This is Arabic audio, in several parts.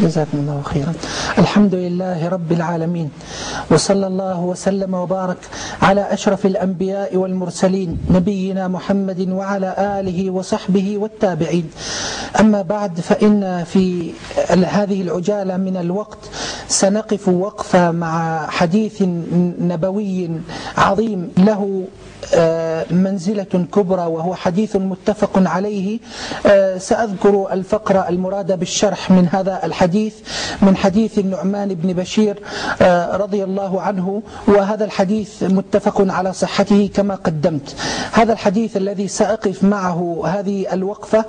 جزاكم الله خيرا. الحمد لله رب العالمين، وصلى الله وسلم وبارك على أشرف الأنبياء والمرسلين نبينا محمد وعلى آله وصحبه والتابعين. أما بعد، فإن في هذه العجالة من الوقت سنقف وقفة مع حديث نبوي عظيم له منزلة كبرى، وهو حديث متفق عليه. سأذكر الفقرة المرادة بالشرح من هذا الحديث من حديث النعمان بن بشير رضي الله عنه، وهذا الحديث متفق على صحته كما قدمت. هذا الحديث الذي سأقف معه هذه الوقفة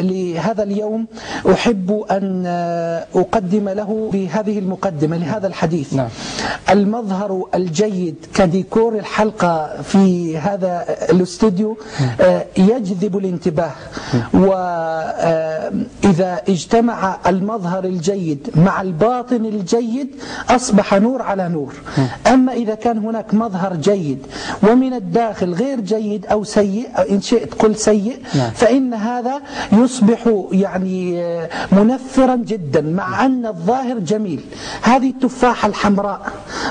لهذا اليوم أحب أن أقدم له بهذه المقدمة لهذا الحديث. نعم. المظهر الجيد كديكور الحلقة في هذا الاستوديو يجذب الانتباه، وإذا اجتمع المظهر الجيد مع الباطن الجيد أصبح نور على نور. أما إذا كان هناك مظهر جيد ومن الداخل غير جيد أو سيء، إن شئت قل سيء، فإن هذا يصبح يعني منفرا جدا، مع أن الظاهر جميل. هذه التفاحة الحمراء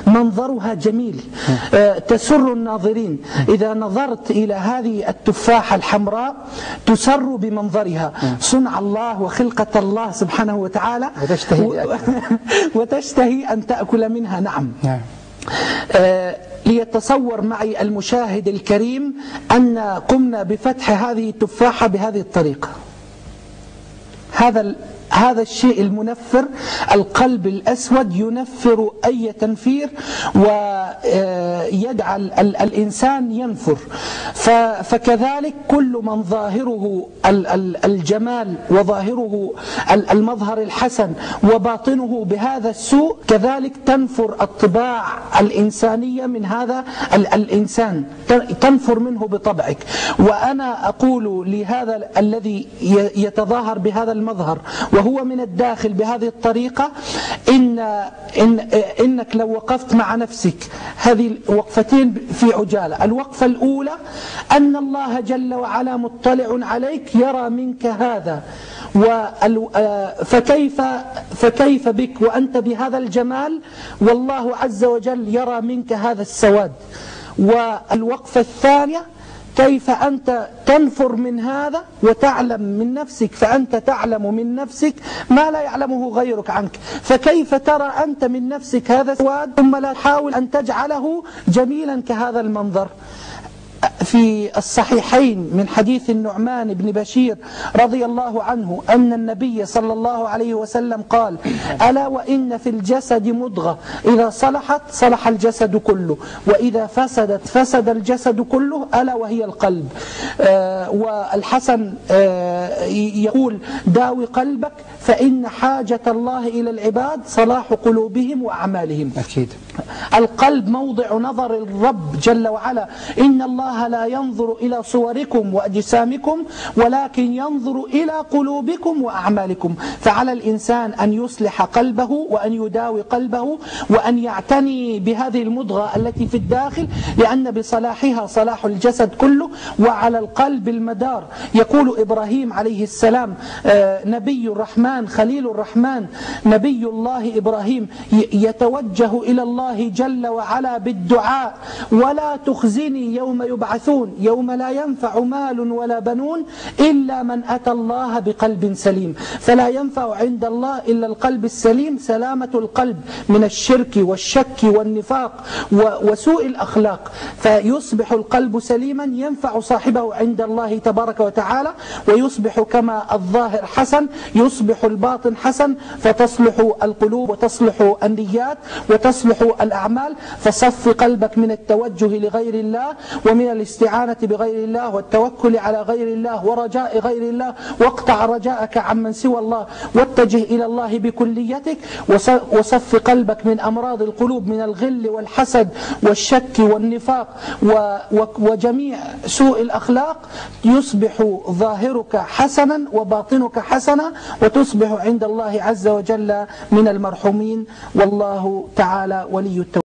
منظرها جميل تسر الناظرين. إذا نظرت إلى هذه التفاحة الحمراء تسر بمنظرها، صنع الله وخلقة الله سبحانه وتعالى، وتشتهي أن تأكل منها. نعم. ليتصور معي المشاهد الكريم أن قمنا بفتح هذه التفاحة بهذه الطريقة. هذا الشيء المنفر، القلب الأسود ينفر أي تنفير ويجعل الإنسان ينفر. فكذلك كل من ظاهره الجمال وظاهره المظهر الحسن وباطنه بهذا السوء، كذلك تنفر الطباع الإنسانية من هذا الإنسان، تنفر منه بطبعك. وأنا أقول لهذا الذي يتظاهر بهذا المظهر وهو من الداخل بهذه الطريقة، إنك لو وقفت مع نفسك هذه الوقفتين في عجالة. الوقفة الأولى أن الله جل وعلا مطلع عليك، يرى منك هذا، فكيف بك وأنت بهذا الجمال والله عز وجل يرى منك هذا السواد. والوقفة الثانية كيف أنت تنفر من هذا وتعلم من نفسك، فأنت تعلم من نفسك ما لا يعلمه غيرك عنك، فكيف ترى أنت من نفسك هذا السواد ثم لا تحاول أن تجعله جميلا كهذا المنظر. في الصحيحين من حديث النعمان بن بشير رضي الله عنه أن النبي صلى الله عليه وسلم قال: ألا وإن في الجسد مضغة إذا صلحت صلح الجسد كله، وإذا فسدت فسد الجسد كله، ألا وهي القلب. والحسن يقول: داوي قلبك فإن حاجة الله إلى العباد صلاح قلوبهم وأعمالهم. أكيد. القلب موضع نظر الرب جل وعلا. إن الله لا ينظر إلى صوركم وأجسامكم ولكن ينظر إلى قلوبكم وأعمالكم. فعلى الإنسان أن يصلح قلبه وأن يداوي قلبه وأن يعتني بهذه المضغة التي في الداخل، لأن بصلاحها صلاح الجسد كله، وعلى القلب المدار. يقول إبراهيم عليه السلام نبي الرحمن خليل الرحمن نبي الله إبراهيم يتوجه إلى الله جل وعلا بالدعاء: ولا تخزني يوم يبعثون يوم لا ينفع مال ولا بنون إلا من أتى الله بقلب سليم. فلا ينفع عند الله إلا القلب السليم، سلامة القلب من الشرك والشك والنفاق وسوء الأخلاق. فيصبح القلب سليما ينفع صاحبه عند الله تبارك وتعالى، ويصبح كما الظاهر حسن يصبح الباطن حسن، فتصلح القلوب وتصلح النيات وتصلح الأعمال. فصف قلبك من التوجه لغير الله ومن الاستعانة بغير الله والتوكل على غير الله ورجاء غير الله، واقطع رجاءك عمن سوى الله واتجه إلى الله بكليتك. وصف قلبك من أمراض القلوب من الغل والحسد والشك والنفاق وجميع سوء الأخلاق. يصبح ظاهرك حسنا وباطنك حسنا، وتصبح عند الله عز وجل من المرحومين. والله تعالى ولي التوفيق.